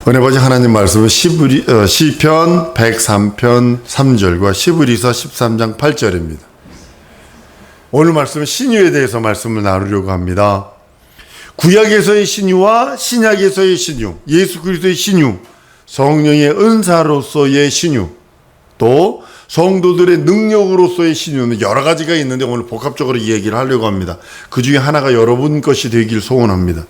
은혜 받으신 하나님 말씀은 시편 103편 3절과 시브리서 13장 8절입니다. 오늘 말씀은 신유에 대해서 말씀을 나누려고 합니다. 구약에서의 신유와 신약에서의 신유, 예수 그리스도의 신유, 성령의 은사로서의 신유, 또 성도들의 능력으로서의 신유는 여러 가지가 있는데 오늘 복합적으로 이 얘기를 하려고 합니다. 그 중에 하나가 여러분 것이 되길 소원합니다.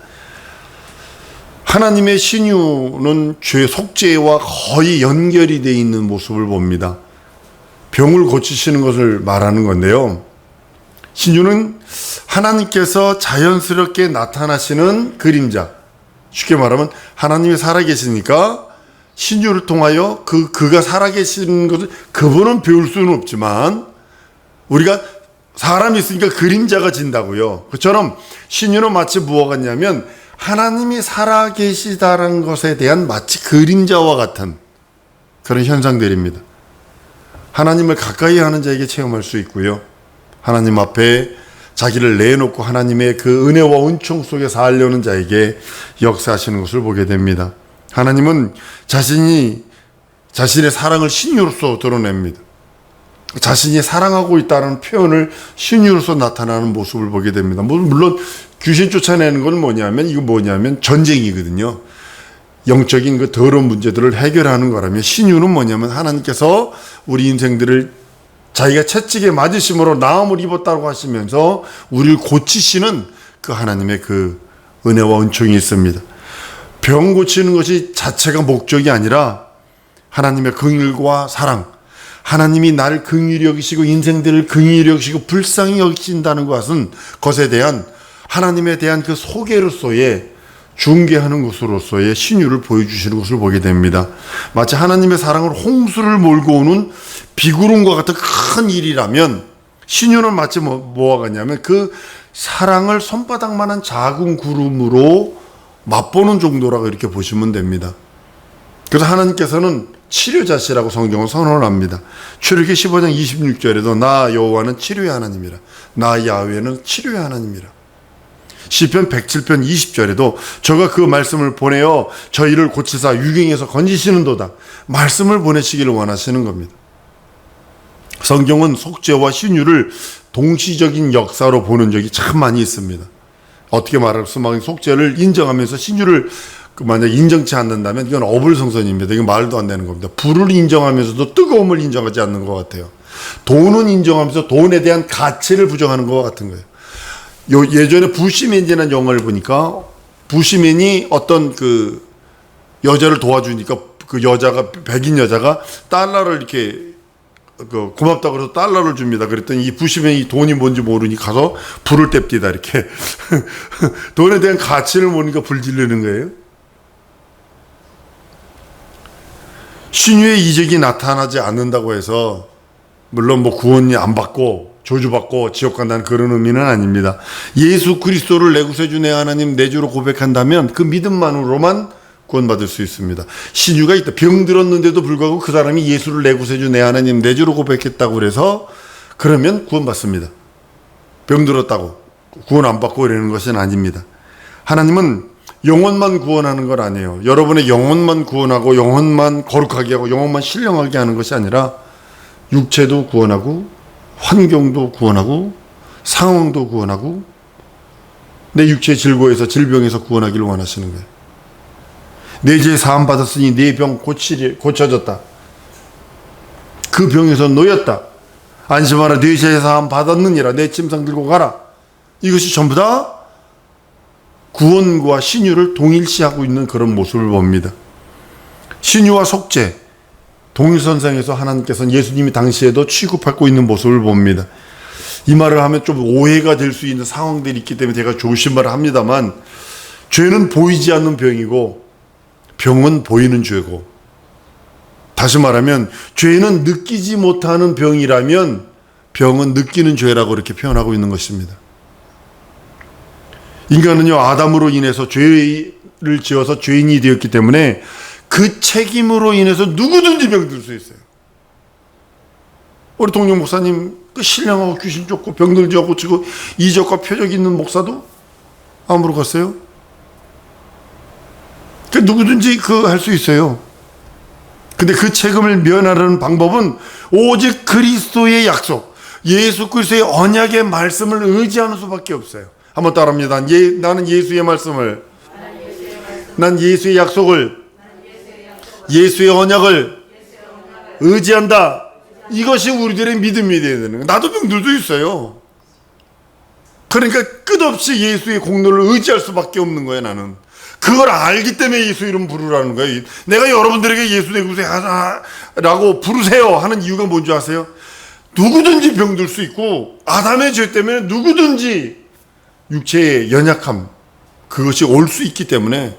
하나님의 신유는 죄 속죄와 거의 연결이 되어 있는 모습을 봅니다. 병을 고치시는 것을 말하는 건데요. 신유는 하나님께서 자연스럽게 나타나시는 그림자. 쉽게 말하면 하나님이 살아계시니까 신유를 통하여 그가 살아계시는 것을 그분은 배울 수는 없지만 우리가 사람이 있으니까 그림자가 진다고요. 그처럼 신유는 마치 무엇 같냐면 하나님이 살아계시다는 것에 대한 마치 그림자와 같은 그런 현상들입니다. 하나님을 가까이 하는 자에게 체험할 수 있고요. 하나님 앞에 자기를 내놓고 하나님의 그 은혜와 은총 속에 살려는 자에게 역사하시는 것을 보게 됩니다. 하나님은 자신의 사랑을 신유로서 드러냅니다. 자신이 사랑하고 있다는 표현을 신유로서 나타나는 모습을 보게 됩니다. 물론 귀신 쫓아내는 건 뭐냐면 전쟁이거든요. 영적인 그 더러운 문제들을 해결하는 거라면 신유는 뭐냐면 하나님께서 우리 인생들을 자기가 채찍에 맞으심으로 나음을 입었다고 하시면서 우리를 고치시는 그 하나님의 그 은혜와 은총이 있습니다. 병 고치는 것이 자체가 목적이 아니라 하나님의 긍휼과 사랑, 하나님이 나를 긍휼히 여기시고 인생들을 긍휼히 여기시고 불쌍히 여기신다는 것에 대한 하나님에 대한 그 소개로서의 중개하는 것으로서의 신유를 보여주시는 것을 보게 됩니다. 마치 하나님의 사랑을 홍수를 몰고 오는 비구름과 같은 큰 일이라면 신유는 마치 뭐와 같냐면 그 사랑을 손바닥만한 작은 구름으로 맛보는 정도라고 이렇게 보시면 됩니다. 그래서 하나님께서는 치료자시라고 성경은 선언을 합니다. 출애굽기 15장 26절에도 나 여호와는 치료의 하나님이라, 나 야훼는 치료의 하나님이라. 시편 107편 20절에도 저가 그 말씀을 보내어 저희를 고치사 유경에서 건지시는도다. 말씀을 보내시기를 원하시는 겁니다. 성경은 속죄와 신유를 동시적인 역사로 보는 적이 참 많이 있습니다. 어떻게 말하면 속죄를 인정하면서 신유를 만약 인정치 않는다면 이건 어불성설입니다. 이건 말도 안 되는 겁니다. 불을 인정하면서도 뜨거움을 인정하지 않는 것 같아요. 돈은 인정하면서 돈에 대한 가치를 부정하는 것 같은 거예요. 예전에 부시맨이라는 영화를 보니까 부시맨이 어떤 그 여자를 도와주니까 그 여자가 백인 여자가 달러를 이렇게 고맙다고 그래서 달러를 줍니다. 그랬더니 이 부시맨이 돈이 뭔지 모르니 가서 불을 뗍디다 이렇게 돈에 대한 가치를 모르니까 불 지르는 거예요. 신유의 이적이 나타나지 않는다고 해서 물론 구원이 안 받고 저주받고 지옥 간다는 그런 의미는 아닙니다. 예수 그리스도를 내 구세주 내 하나님 내 주로 고백한다면 그 믿음만으로만 구원받을 수 있습니다. 신유가 있다. 병 들었는데도 불구하고 그 사람이 예수를 내 구세주 내 하나님 내 주로 고백했다고 그래서 그러면 구원받습니다. 병 들었다고 구원 안 받고 이러는 것은 아닙니다. 하나님은 영혼만 구원하는 건 아니에요. 여러분의 영혼만 구원하고 영혼만 거룩하게 하고 영혼만 신령하게 하는 것이 아니라 육체도 구원하고 환경도 구원하고 상황도 구원하고 내 육체의 질고에서 질병에서 구원하기를 원하시는 거예요. 내 죄 사함 받았으니 내 병 고쳐졌다. 그 병에서 놓였다. 안심하라 내 죄 사함 받았느니라. 내 침상 들고 가라. 이것이 전부 다 구원과 신유를 동일시하고 있는 그런 모습을 봅니다. 신유와 속죄 동일선상에서 하나님께서는 예수님이 당시에도 취급하고 있는 모습을 봅니다. 이 말을 하면 좀 오해가 될 수 있는 상황들이 있기 때문에 제가 조심을 합니다만 죄는 보이지 않는 병이고 병은 보이는 죄고, 다시 말하면 죄는 느끼지 못하는 병이라면 병은 느끼는 죄라고 이렇게 표현하고 있는 것입니다. 인간은요 아담으로 인해서 죄를 지어서 죄인이 되었기 때문에 그 책임으로 인해서 누구든지 병들 수 있어요. 우리 동영 목사님 그 신령하고 귀신 쫓고 병들 지어 고치고 이적과 표적 있는 목사도 안 물어갔어요. 그 누구든지 할 수 있어요. 근데 그 책임을 면하려는 방법은 오직 그리스도의 약속, 예수 그리스도의 언약의 말씀을 의지하는 수밖에 없어요. 한번 따라합니다. 나는 예수의 말씀을, 난 예수의 약속을, 예수의 언약을 의지한다. 이것이 우리들의 믿음이 되어야 되는 거예요. 나도 병들도 있어요. 그러니까 끝없이 예수의 공로를 의지할 수밖에 없는 거예요. 나는 그걸 알기 때문에 예수 이름 부르라는 거예요. 내가 여러분들에게 예수 내 구세라고 부르세요 하는 이유가 뭔지 아세요? 누구든지 병들 수 있고 아담의 죄 때문에 누구든지 육체의 연약함, 그것이 올 수 있기 때문에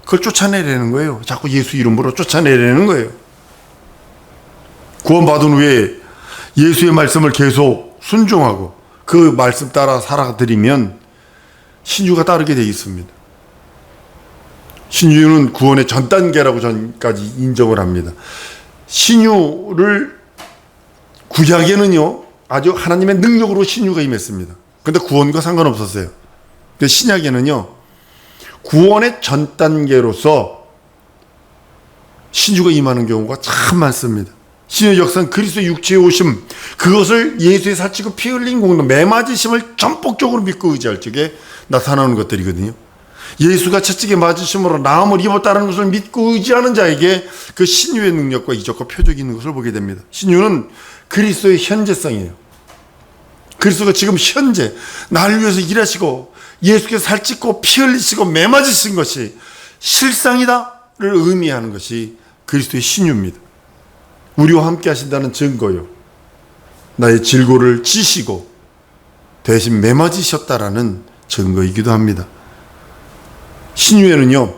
그걸 쫓아내려는 거예요. 자꾸 예수 이름으로 쫓아내려는 거예요. 구원받은 후에 예수의 말씀을 계속 순종하고 그 말씀 따라 살아드리면 신유가 따르게 되어 있습니다. 신유는 구원의 전 단계라고 전까지 인정을 합니다. 신유를 구약에는요 아주 하나님의 능력으로 신유가 임했습니다. 그런데 구원과 상관없었어요. 근데 신약에는요 구원의 전 단계로서 신유가 임하는 경우가 참 많습니다. 신유의 역사는 그리스도의 육체에 오심, 그것을 예수의 살찌고 피 흘린 공로, 매맞으심을 전폭적으로 믿고 의지할 적에 나타나는 것들이거든요. 예수가 채찍에 맞으심으로 나음을 입었다는 것을 믿고 의지하는 자에게 그 신유의 능력과 이적과 표적이 있는 것을 보게 됩니다. 신유는 그리스도의 현재성이에요. 그리스도가 지금 현재 나를 위해서 일하시고 예수께서 살찌고 피 흘리시고 매맞으신 것이 실상이다를 의미하는 것이 그리스도의 신유입니다. 우리와 함께 하신다는 증거요. 나의 질고를 지시고 대신 매맞으셨다라는 증거이기도 합니다. 신유에는요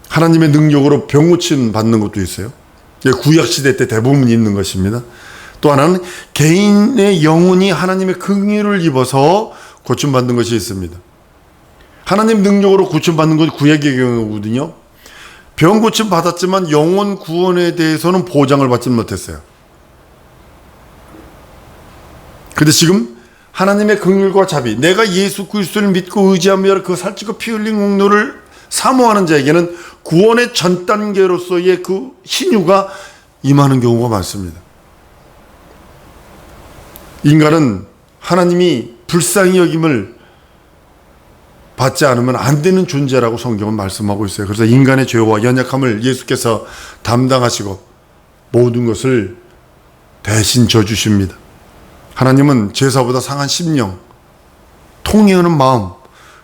하나님의 능력으로 병 고침 받는 것도 있어요. 구약시대 때 대부분 있는 것입니다. 또 하나는 개인의 영혼이 하나님의 긍휼을 입어서 고침받는 것이 있습니다. 하나님 능력으로 고침받는 것이 구약의 경우거든요. 병 고침 받았지만 영혼 구원에 대해서는 보장을 받지 못했어요. 그런데 지금 하나님의 긍휼과 자비, 내가 예수 그리스도를 믿고 의지하며 그 살찌고 피 흘린 공로를 사모하는 자에게는 구원의 전 단계로서의 그 신유가 임하는 경우가 많습니다. 인간은 하나님이 불쌍히 여김을 받지 않으면 안 되는 존재라고 성경은 말씀하고 있어요. 그래서 인간의 죄와 연약함을 예수께서 담당하시고 모든 것을 대신 져주십니다. 하나님은 제사보다 상한 심령, 통회하는 마음,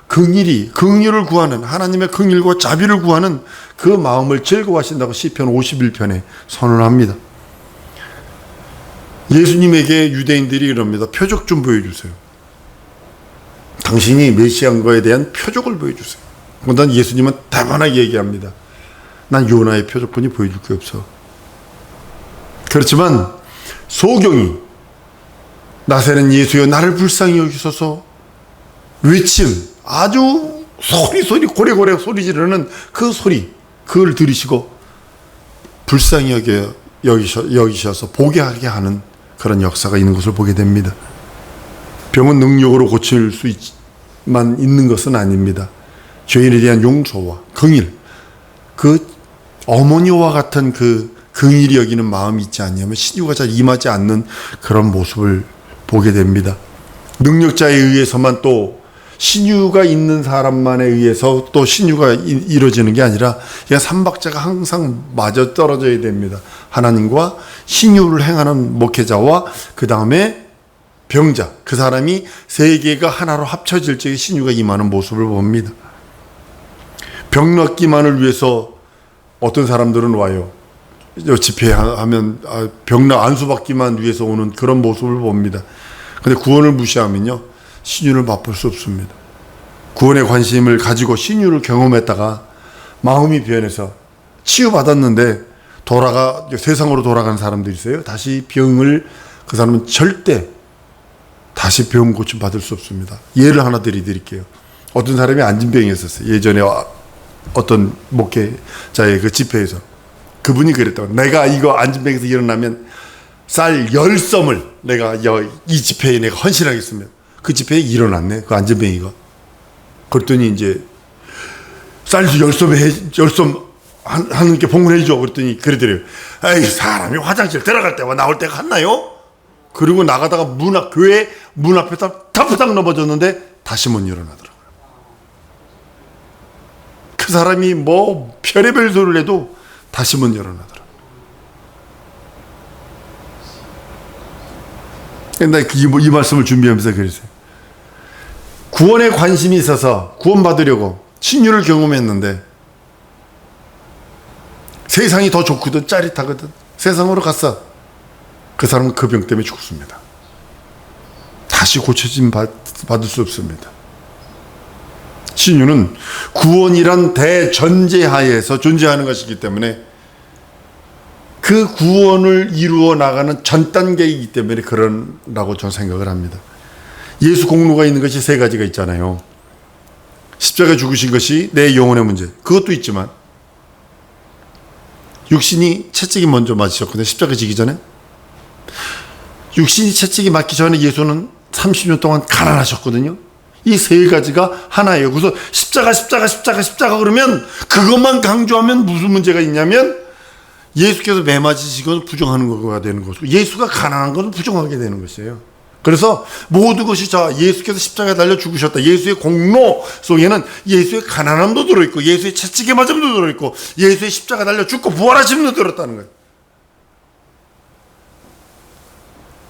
긍휼을 구하는, 하나님의 긍휼과 자비를 구하는 그 마음을 즐거워하신다고 시편 51편에 선언합니다. 예수님에게 유대인들이 이럽니다. 표적 좀 보여주세요. 당신이 메시아인 거에 대한 표적을 보여주세요. 그런데 예수님은 다분하게 얘기합니다. 난 요나의 표적뿐이 보여줄 게 없어. 그렇지만 소경이 나사렛 예수여 나를 불쌍히 여기소서 외침, 아주 소리 고래고래 소리 지르는 그 소리, 그걸 들으시고 불쌍히 여기셔서 보게 하게 하는 그런 역사가 있는 것을 보게 됩니다. 병은 능력으로 고칠 수만 있는 것은 아닙니다. 죄인에 대한 용서와 긍휼, 그 어머니와 같은 그 긍휼히 여기는 마음이 있지 않냐면 신유가 잘 임하지 않는 그런 모습을 보게 됩니다. 능력자에 의해서만 또 신유가 있는 사람만에 의해서 또 신유가 이루어지는 게 아니라 삼박자가 항상 맞아 떨어져야 됩니다. 하나님과 신유를 행하는 목회자와 그 다음에 병자, 그 사람이 세 개가 하나로 합쳐질 적에 신유가 임하는 모습을 봅니다. 병 낫기만을 위해서 어떤 사람들은 와요. 집회하면 병 안수받기만 위해서 오는 그런 모습을 봅니다. 그런데 구원을 무시하면요 신유를 맛볼 수 없습니다. 구원에 관심을 가지고 신유를 경험했다가 마음이 변해서 치유받았는데 세상으로 돌아가는 사람들이 있어요. 다시 병을, 그 사람은 절대 다시 병 고침 받을 수 없습니다. 예를 하나 드릴게요. 어떤 사람이 안진병이었어요. 예전에 어떤 목회자의 그 집회에서 그분이 그랬다고, 내가 이거 안진병에서 일어나면 쌀 10섬을 내가 이 집회에 내가 헌신하겠습니다. 그 집회에 일어났네, 그 안진병이가. 그랬더니 이제 쌀 10섬 하나님께 봉헌해줘. 그랬더니 그러더래요. 에이, 사람이 화장실 들어갈 때와 나올 때가 같나요? 그리고 나가다가 교회 문 앞에다 타프닥 넘어졌는데 다시 못 일어나더라고요. 그 사람이 뭐 별의별 소리를 해도 다시 못 일어나더라고요. 근데 이 말씀을 준비하면서 그랬어요. 구원에 관심이 있어서 구원받으려고 신유를 경험했는데 세상이 더 좋거든, 짜릿하거든. 세상으로 갔어. 그 사람은 그 병 때문에 죽습니다. 다시 고쳐짐 받을 수 없습니다. 신유는 구원이란 대전제하에서 존재하는 것이기 때문에 그 구원을 이루어 나가는 전 단계이기 때문에 그런다고 저는 생각을 합니다. 예수 공로가 있는 것이 세 가지가 있잖아요. 십자가 죽으신 것이 내 영혼의 문제, 그것도 있지만 육신이 채찍이 먼저 맞으셨거든요. 십자가 지기 전에. 육신이 채찍이 맞기 전에 예수는 30년 동안 가난하셨거든요. 이 세 가지가 하나예요. 그래서 십자가 그러면 그것만 강조하면 무슨 문제가 있냐면 예수께서 매 맞으신 것을 부정하는 거가 되는 것이고 예수가 가난한 것을 부정하게 되는 것이에요. 그래서 모든 것이 예수께서 십자가에 달려 죽으셨다. 예수의 공로 속에는 예수의 가난함도 들어있고 예수의 채찍에 맞음도 들어있고 예수의 십자가 달려 죽고 부활하심도 들었다는 거예요.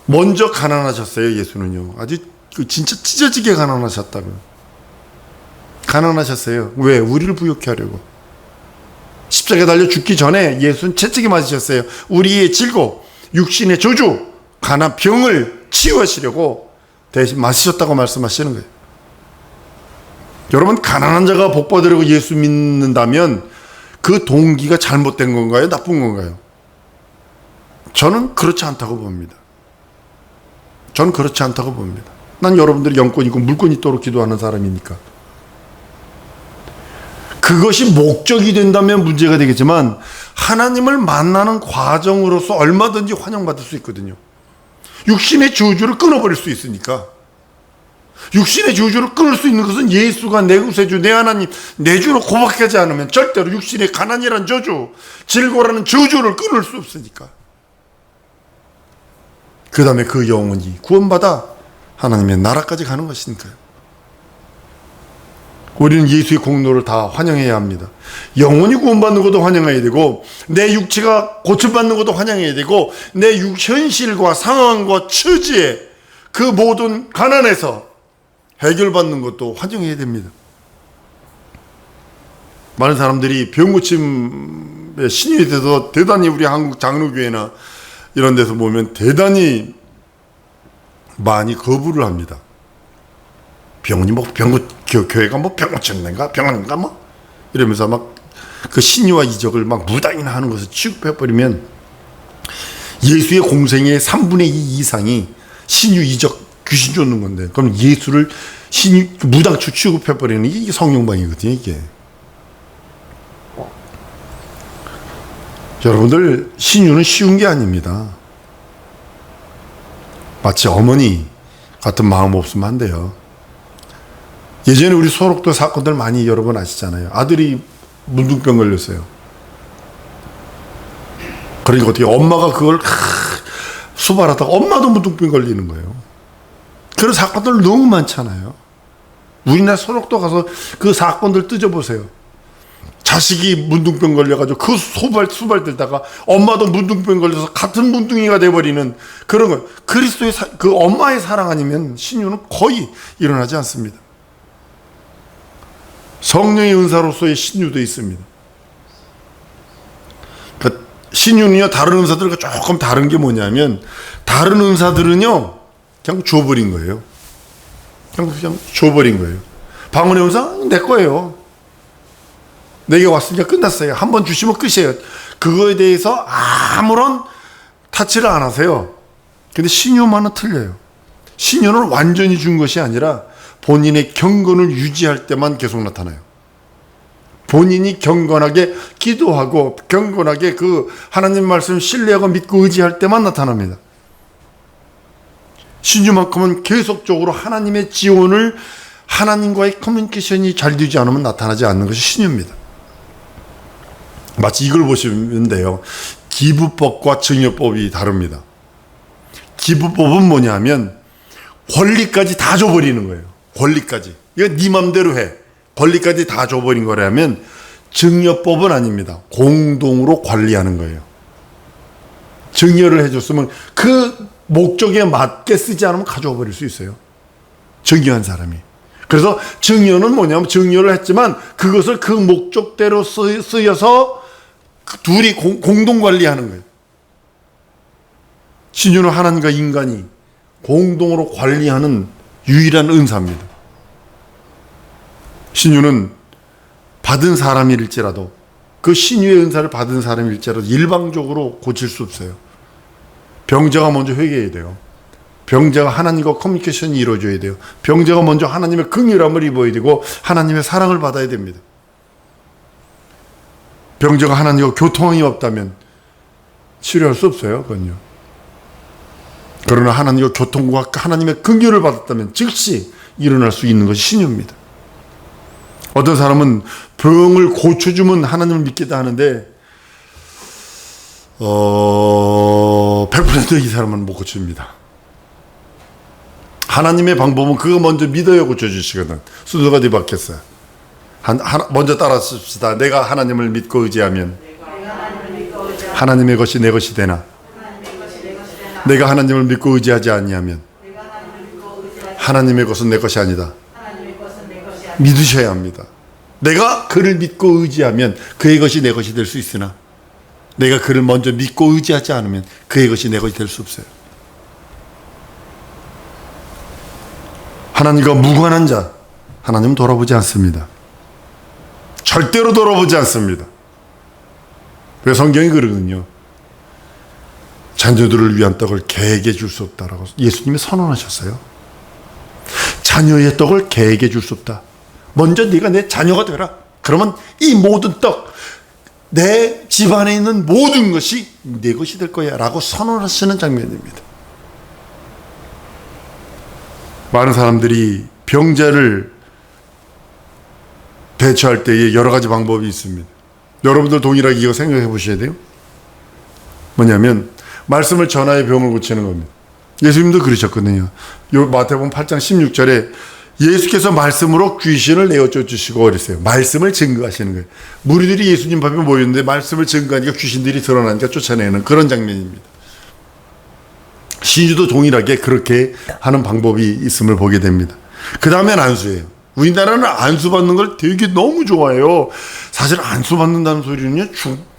먼저 가난하셨어요. 예수는요. 아주 진짜 찢어지게 가난하셨다고요. 가난하셨어요. 왜? 우리를 부욕케 하려고. 십자가에 달려 죽기 전에 예수는 채찍에 맞으셨어요. 우리의 질고 육신의 저주 가난 병을 치유하시려고 대신 맞으셨다고 말씀하시는 거예요. 여러분, 가난한 자가 복 받으려고 예수 믿는다면 그 동기가 잘못된 건가요? 나쁜 건가요? 저는 그렇지 않다고 봅니다. 저는 그렇지 않다고 봅니다. 난 여러분들이 영권 있고 물권 있도록 기도하는 사람이니까. 그것이 목적이 된다면 문제가 되겠지만 하나님을 만나는 과정으로서 얼마든지 환영받을 수 있거든요. 육신의 저주를 끊어버릴 수 있으니까. 육신의 저주를 끊을 수 있는 것은 예수가 내 구세주, 내 하나님, 내 주로 고백하지 않으면 절대로 육신의 가난이란 저주, 질고라는 저주를 끊을 수 없으니까. 그 다음에 그 영혼이 구원받아 하나님의 나라까지 가는 것이니까요. 우리는 예수의 공로를 다 환영해야 합니다. 영혼이 구원받는 것도 환영해야 되고 내 육체가 고침받는 것도 환영해야 되고 내 현실과 상황과 처지에 그 모든 가난에서 해결받는 것도 환영해야 됩니다. 많은 사람들이 병고침에 신이 돼서 대단히 우리 한국 장로교회나 이런 데서 보면 대단히 많이 거부를 합니다. 병원이 교회가 병고쳤는가? 병원인가? 이러면서 막 그 신의와 이적을 막 무당이나 하는 것을 취급해버리면 예수의 공생의 3분의 2 이상이 신유, 이적, 귀신 쫓는 건데 그럼 예수를 무당추 취급해버리는 이게 성령방이거든요, 이게. 여러분들, 신유는 쉬운 게 아닙니다. 마치 어머니 같은 마음 없으면 안 돼요. 예전에 우리 소록도 사건들 많이 여러분 아시잖아요. 아들이 문둥병 걸렸어요. 그러니까 어떻게 엄마가 그걸 수발하다가 엄마도 문둥병 걸리는 거예요. 그런 사건들 너무 많잖아요. 우리나라 소록도 가서 그 사건들 뜨져보세요. 자식이 문둥병 걸려가지고 그 수발 들다가 엄마도 문둥병 걸려서 같은 문둥이가 돼버리는 그런 거. 그리스도의 그 엄마의 사랑 아니면 신유는 거의 일어나지 않습니다. 성령의 은사로서의 신유도 있습니다. 그러니까 신유는요, 다른 은사들과 조금 다른 게 뭐냐면 다른 은사들은요 그냥 줘버린 거예요. 그냥 줘버린 거예요. 방언의 은사 내 거예요. 내게 왔으니까 끝났어요. 한번 주시면 끝이에요. 그거에 대해서 아무런 타치를 안 하세요. 근데 신유만은 틀려요. 신유는 완전히 준 것이 아니라 본인의 경건을 유지할 때만 계속 나타나요. 본인이 경건하게 기도하고 경건하게 그 하나님 말씀 신뢰하고 믿고 의지할 때만 나타납니다. 신유만큼은 계속적으로 하나님의 지원을 하나님과의 커뮤니케이션이 잘 되지 않으면 나타나지 않는 것이 신유입니다. 마치 이걸 보시면 돼요. 기부법과 증여법이 다릅니다. 기부법은 뭐냐면 권리까지 다 줘버리는 거예요. 권리까지. 이거 네 맘대로 해. 권리까지 다 줘버린 거라면 증여법은 아닙니다. 공동으로 관리하는 거예요. 증여를 해줬으면 그 목적에 맞게 쓰지 않으면 가져와 버릴 수 있어요. 증여한 사람이. 그래서 증여는 뭐냐면 증여를 했지만 그것을 그 목적대로 쓰여서 둘이 공동 관리하는 거예요. 신유는 하나님과 인간이 공동으로 관리하는 유일한 은사입니다. 신유는 받은 사람일지라도 그 신유의 은사를 받은 사람일지라도 일방적으로 고칠 수 없어요. 병자가 먼저 회개해야 돼요. 병자가 하나님과 커뮤니케이션이 이루어져야 돼요. 병자가 먼저 하나님의 긍휼함을 입어야 되고 하나님의 사랑을 받아야 됩니다. 병자가 하나님과 교통이 없다면 치료할 수 없어요. 그건요. 그러나 하나님과 교통과 하나님의 긍휼을 받았다면 즉시 일어날 수 있는 것이 신유입니다. 어떤 사람은 병을 고쳐주면 하나님을 믿겠다 하는데 100% 이 사람은 못 고칩니다. 하나님의 방법은 그거 먼저 믿어야 고쳐주시거든. 순서가 뒤바뀌었어요. 먼저 따라씁시다. 내가 하나님을 믿고 의지하면 하나님의 것이 내 것이 되나? 내가 하나님을 믿고 의지하지 아니하면 하나님의 것은 내 것이 아니다. 믿으셔야 합니다. 내가 그를 믿고 의지하면 그의 것이 내 것이 될 수 있으나 내가 그를 먼저 믿고 의지하지 않으면 그의 것이 내 것이 될 수 없어요. 하나님과 무관한 자, 하나님은 돌아보지 않습니다. 절대로 돌아보지 않습니다. 왜 성경이 그러거든요. 자녀들을 위한 떡을 개에게 줄 수 없다라고 예수님이 선언하셨어요. 자녀의 떡을 개에게 줄 수 없다. 먼저 네가 내 자녀가 되라. 그러면 이 모든 떡, 내 집안에 있는 모든 것이 내 것이 될 거야 라고 선언하시는 장면입니다. 많은 사람들이 병자를 대처할 때에 여러 가지 방법이 있습니다. 여러분들 동일하게 이거 생각해 보셔야 돼요. 뭐냐면 말씀을 전하여 병을 고치는 겁니다. 예수님도 그러셨거든요. 요 마태복음 8장 16절에 예수께서 말씀으로 귀신을 내어 쫓으시고 그랬어요. 말씀을 증거하시는 거예요. 무리들이 예수님 앞에 모였는데 말씀을 증거하니까 귀신들이 드러나니까 쫓아내는 그런 장면입니다. 신유도 동일하게 그렇게 하는 방법이 있음을 보게 됩니다. 그 다음엔 안수예요. 우리나라는 안수 받는 걸 되게 너무 좋아해요. 사실 안수 받는다는 소리는요,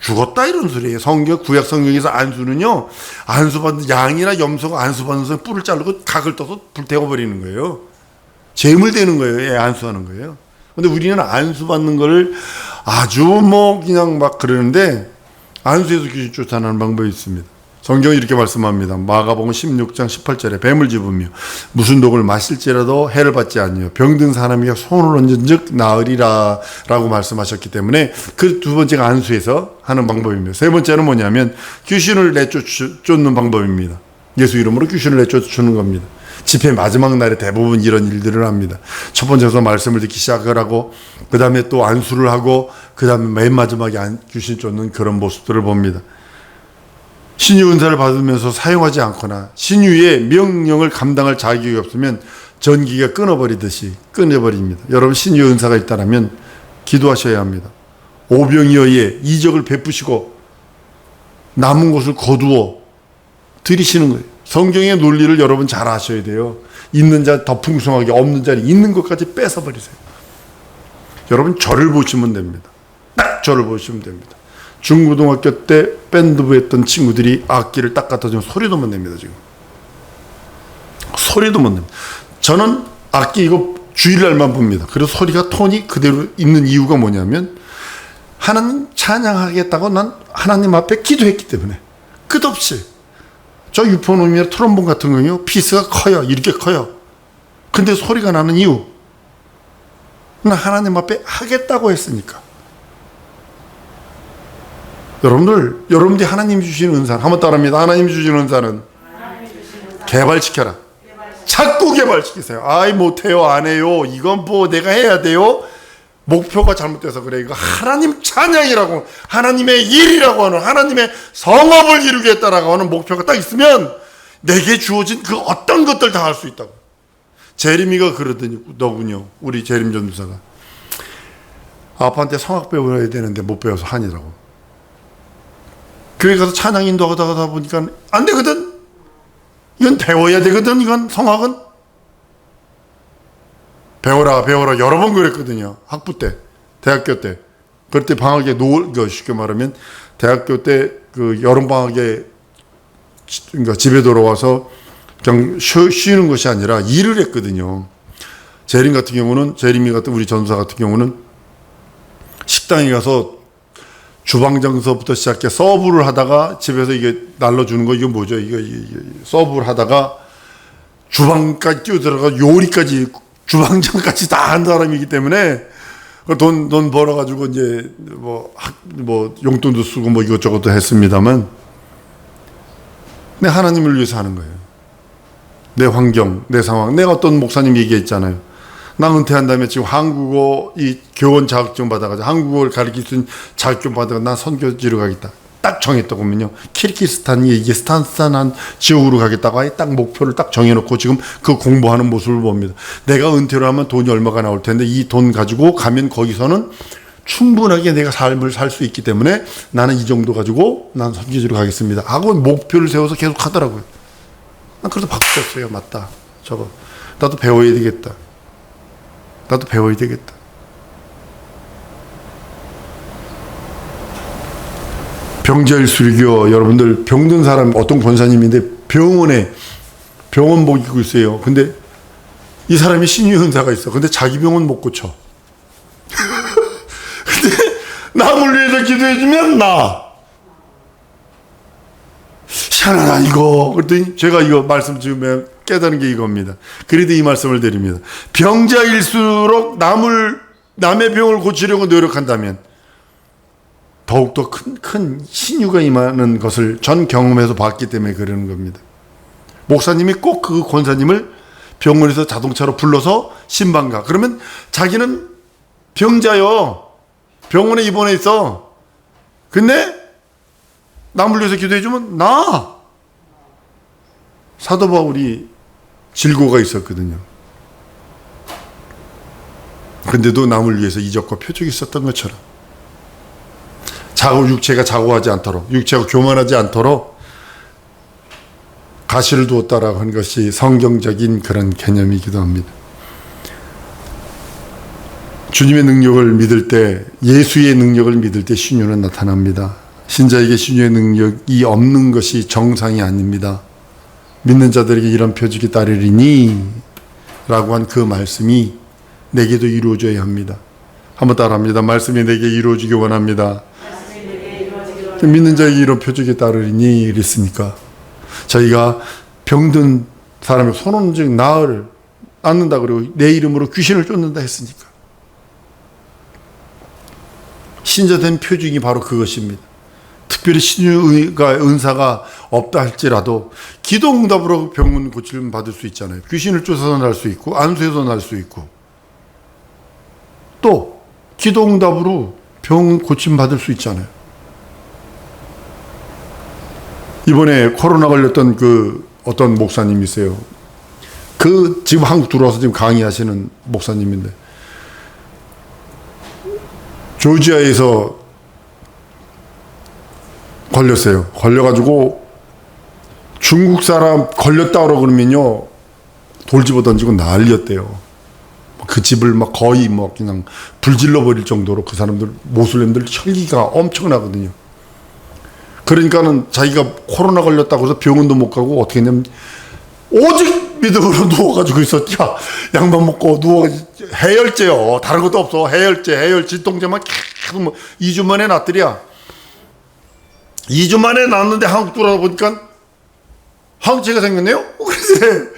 죽었다 이런 소리예요. 구약 성경에서 안수는요, 안수 받는 양이나 염소가 안수 받는 소리 뿔을 자르고 각을 떠서 불 태워버리는 거예요. 재물되는 거예요. 예, 안수하는 거예요. 근데 우리는 안수 받는 걸 아주 그냥 막 그러는데 안수에서 귀신 쫓아내는 방법이 있습니다. 성경이 이렇게 말씀합니다. 마가복음 16장 18절에 뱀을 집으며 무슨 독을 마실지라도 해를 받지 아니하며 병든 사람이 손을 얹은 즉 나으리라 라고 말씀하셨기 때문에 그 두 번째가 안수에서 하는 방법입니다. 세 번째는 뭐냐면 귀신을 내쫓는 방법입니다. 예수 이름으로 귀신을 내쫓는 겁니다. 집회 마지막 날에 대부분 이런 일들을 합니다. 첫 번째서 말씀을 듣기 시작을 하고 그 다음에 또 안수를 하고 그 다음에 맨 마지막에 귀신 쫓는 그런 모습들을 봅니다. 신유 은사를 받으면서 사용하지 않거나 신유의 명령을 감당할 자격이 없으면 전기가 끊어버리듯이 끊어버립니다. 여러분 신유 은사가 있다면 기도하셔야 합니다. 오병이어의 이적을 베푸시고 남은 것을 거두어 들이시는 거예요. 성경의 논리를 여러분 잘 아셔야 돼요. 있는 자 더 풍성하게, 없는 자는 있는 것까지 뺏어버리세요. 여러분 저를 보시면 됩니다. 딱 저를 보시면 됩니다. 중고등학교 때 밴드부 했던 친구들이 악기를 딱 갖다 주면 소리도 못 냅니다. 지금 소리도 못 냅니다. 저는 악기 이거 주일날만 봅니다. 그래서 소리가 톤이 그대로 있는 이유가 뭐냐면 하나님 찬양하겠다고 난 하나님 앞에 기도했기 때문에. 끝없이 저 유포놈이나 트럼본 같은 거요 피스가 커요. 이렇게 커요. 근데 소리가 나는 이유 난 하나님 앞에 하겠다고 했으니까. 여러분들이 하나님 주시는 은사 한번 따라합니다. 하나님 주시는 은사는 개발시켜라. 자꾸 개발시키세요. 아이 못해요, 안 해요, 이건 뭐 내가 해야 돼요. 목표가 잘못돼서 그래. 이거 하나님 찬양이라고, 하나님의 일이라고 하는, 하나님의 성업을 이루겠다라고 하는 목표가 딱 있으면 내게 주어진 그 어떤 것들 다 할 수 있다고. 제림이가 그러더군요. 우리 제림 전도사가. 아빠한테 성악 배워야 되는데 못 배워서 한이라고. 교회 가서 찬양 인도하다 보니까 안 되거든. 이건 배워야 되거든. 이건 성악은. 배워라 여러 번 그랬거든요. 학부 때, 대학교 때. 그럴 때 방학에 쉽게 말하면 대학교 때 그 여름 방학에 그러니까 집에 돌아와서 그냥 쉬는 것이 아니라 일을 했거든요. 제림이 같은 우리 전도사 같은 경우는 식당에 가서 주방장서부터 시작해 서브를 하다가 집에서 이게 날려주는 거, 이게 뭐죠? 이게 서브를 하다가 주방까지 뛰어들어가 요리까지, 주방장까지 다 한 사람이기 때문에 돈 벌어가지고 이제 뭐 용돈도 쓰고 뭐 이것저것도 했습니다만, 내 하나님을 위해서 하는 거예요. 내 환경, 내 상황. 내가 어떤 목사님 얘기했잖아요. 나 은퇴한 다음에 지금 한국어 이 교원 자격증 받아가지고 한국어를 가르칠 수 있는 자격증 받아가 나 선교지로 가겠다. 딱 정했더군요. 키르기스탄이 이게 스탄스탄한 지역으로 가겠다고 아예 딱 목표를 딱 정해놓고 지금 그 공부하는 모습을 봅니다. 내가 은퇴를 하면 돈이 얼마가 나올 텐데 이 돈 가지고 가면 거기서는 충분하게 내가 삶을 살 수 있기 때문에 나는 이 정도 가지고 난 선교지로 가겠습니다 하고 목표를 세워서 계속 하더라고요. 난 그래서 바뀌었어요. 맞다. 저거 나도 배워야 되겠다. 나도 배워야 되겠다. 병자일수리교, 여러분들 병든 사람 어떤 권사님인데 병원복 입고 있어요. 근데 이 사람이 신유현사가 있어. 근데 자기 병은 못 고쳐. 근데 남을 위해서 기도해주면 희한하다 이거. 그랬더니 제가 이거 말씀 지으면 깨달은 게 이겁니다. 그래도 이 말씀을 드립니다. 병자일수록 남의 병을 고치려고 노력한다면 더욱더 큰 신유가 임하는 것을 전 경험해서 봤기 때문에 그러는 겁니다. 목사님이 꼭 그 권사님을 병원에서 자동차로 불러서 신방가. 그러면 자기는 병자요. 병원에 입원해 있어. 근데 남을 위해서 기도해주면 사도 바울이 질고가 있었거든요. 근데도 남을 위해서 이적과 표적이 있었던 것처럼 육체가 자고하지 않도록, 육체가 교만하지 않도록 가시를 두었다라고 하는 것이 성경적인 그런 개념이기도 합니다. 주님의 능력을 믿을 때, 예수의 능력을 믿을 때 신유는 나타납니다. 신자에게 신유의 능력이 없는 것이 정상이 아닙니다. 믿는 자들에게 이런 표적이 따르리니 라고 한 그 말씀이 내게도 이루어져야 합니다. 한번 따라합니다. 말씀이 내게 이루어지기 원합니다. 믿는 자에게 이런 표적이 따르리니 이랬으니까 저희가 병든 사람의 손원적 나을 낳는다 그러고 내 이름으로 귀신을 쫓는다 했으니까 신자된 표징이 바로 그것입니다. 특별히 신유가 은사가 없다 할지라도 기도 응답으로 병은 고침을 받을 수 있잖아요. 귀신을 쫓아서 날 수 있고 안수해서 날 수 있고 또 기도 응답으로 병 고침 받을 수 있잖아요. 이번에 코로나 걸렸던 그 어떤 목사님이세요. 지금 한국 들어와서 지금 강의하시는 목사님인데 조지아에서 걸렸어요. 걸려가지고 중국 사람 걸렸다 그러면요 돌 집어 던지고 난리였대요. 그 집을 막 거의 그냥 불질러 버릴 정도로 그 사람들 모슬렘들 혈기가 엄청나거든요. 그러니까는 자기가 코로나 걸렸다고 해서 병원도 못 가고 어떻게 했냐면 오직 믿음으로 누워가지고 있었죠. 양만 먹고 해열제요. 다른 것도 없어. 해열 진통제만 계속 2주 만에 낫더랴. 2주 만에 낫는데 한국 돌아보니까 항체가 생겼네요. 그래서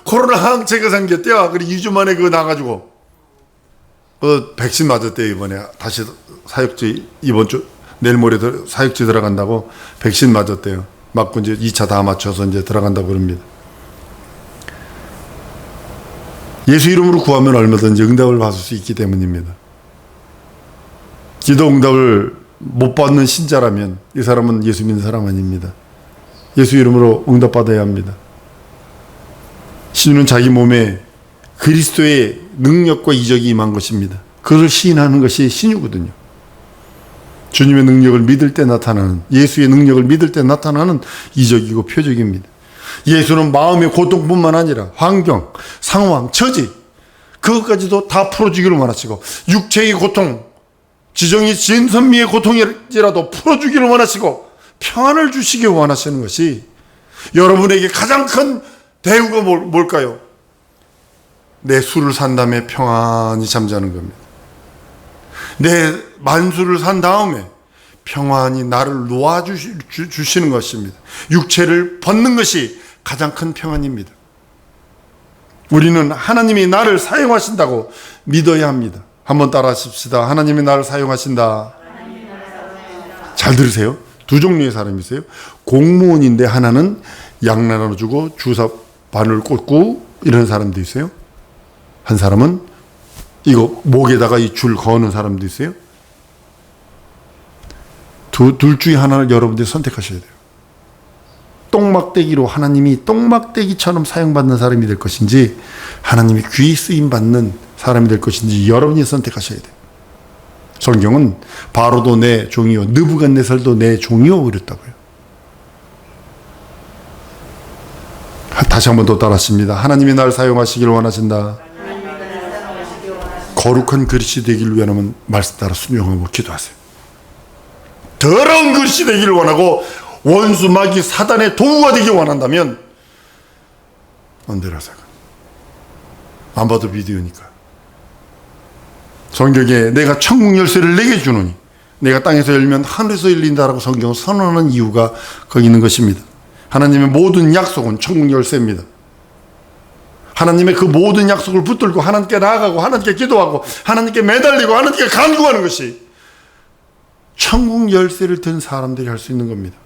코로나 항체가 생겼대요. 그래 2주 만에 그거 나가지고 백신 맞았대요. 이번에 다시 사역지 이번 주 내일 모레 사역지 들어간다고 백신 맞았대요. 맞고 이제 2차 다 맞춰서 이제 들어간다고 그럽니다. 예수 이름으로 구하면 얼마든지 응답을 받을 수 있기 때문입니다. 기도 응답을 못 받는 신자라면 이 사람은 예수 믿는 사람 아닙니다. 예수 이름으로 응답받아야 합니다. 신유는 자기 몸에 그리스도의 능력과 이적이 임한 것입니다. 그것을 시인하는 것이 신유거든요. 주님의 능력을 믿을 때 나타나는, 예수의 능력을 믿을 때 나타나는 이적이고 표적입니다. 예수는 마음의 고통뿐만 아니라 환경, 상황, 처지 그것까지도 다 풀어주기를 원하시고, 육체의 고통, 지정이 지은 선미의 고통이라도 풀어주기를 원하시고 평안을 주시기 원하시는 것이 여러분에게 가장 큰 대우가 뭘까요? 내 수를 산 다음에 평안히 잠자는 겁니다. 내 만수를 산 다음에 평안히 나를 놓아주시는 것입니다. 육체를 벗는 것이 가장 큰 평안입니다. 우리는 하나님이 나를 사용하신다고 믿어야 합니다. 한번 따라 하십시다. 하나님이 나를 사용하신다. 잘 들으세요. 두 종류의 사람이 있어요. 공무원인데 하나는 양 나눠주고 주사 바늘 꽂고 이런 사람도 있어요. 한 사람은 이거 목에다가 이 줄 거는 사람도 있어요. 둘 중에 하나를 여러분들이 선택하셔야 돼요. 똥막대기로 하나님이 똥막대기처럼 사용받는 사람이 될 것인지 하나님이 귀히 쓰임받는 사람이 될 것인지 여러분이 선택하셔야 돼요. 성경은 바로도 내 종이요 느부갓네살도 내 종이요 그랬다고요. 다시 한번 더 따라하십니다. 하나님이 나를 사용하시기를 원하신다. 거룩한 그릇이 되기를 원하면 말씀 따라 순종하고 기도하세요. 더러운 그릇이 되기를 원하고 원수 마귀 사단의 도구가 되기 원한다면 마음대로 하세요. 안 봐도 비디오니까. 성경에 내가 천국 열쇠를 내게 주노니 내가 땅에서 열면 하늘에서 열린다라고 성경은 선언하는 이유가 거기 있는 것입니다. 하나님의 모든 약속은 천국 열쇠입니다. 하나님의 그 모든 약속을 붙들고 하나님께 나아가고 하나님께 기도하고 하나님께 매달리고 하나님께 간구하는 것이 천국 열쇠를 든 사람들이 할 수 있는 겁니다.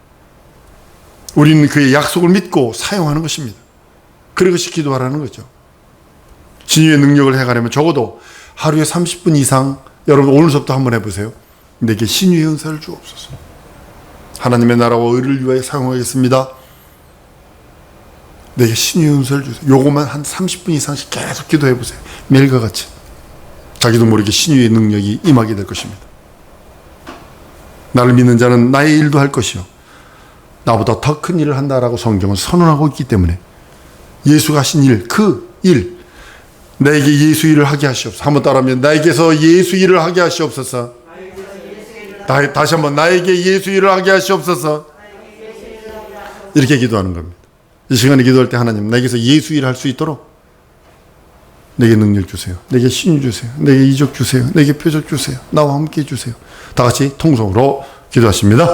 우리는 그의 약속을 믿고 사용하는 것입니다. 그것이 기도하라는 거죠. 신유의 능력을 해가려면 적어도 하루에 30분 이상, 여러분 오늘서부터 한번 해보세요. 내게 신유의 은사를 주옵소서. 하나님의 나라와 의를 위하여 사용하겠습니다. 내게 신유의 은사를 주세요. 요거만 한 30분 이상씩 계속 기도해보세요. 매일과 같이. 자기도 모르게 신유의 능력이 임하게 될 것입니다. 나를 믿는 자는 나의 일도 할 것이요 나보다 더 큰 일을 한다라고 성경은 선언하고 있기 때문에 예수가 하신 일, 그 일, 나에게 예수 일을 하게 하시옵소서. 한번 따라하면 나에게서 예수 일을 하게 하시옵소서. 다시 한번 나에게 예수 일을 하게 하시옵소서. 이렇게 기도하는 겁니다. 이 시간에 기도할 때 하나님 나에게서 예수 일을 할 수 있도록 내게 능력 주세요. 내게 신유 주세요. 내게 이적 주세요. 내게 표적 주세요. 나와 함께 해주세요. 다 같이 통성으로 기도하십니다.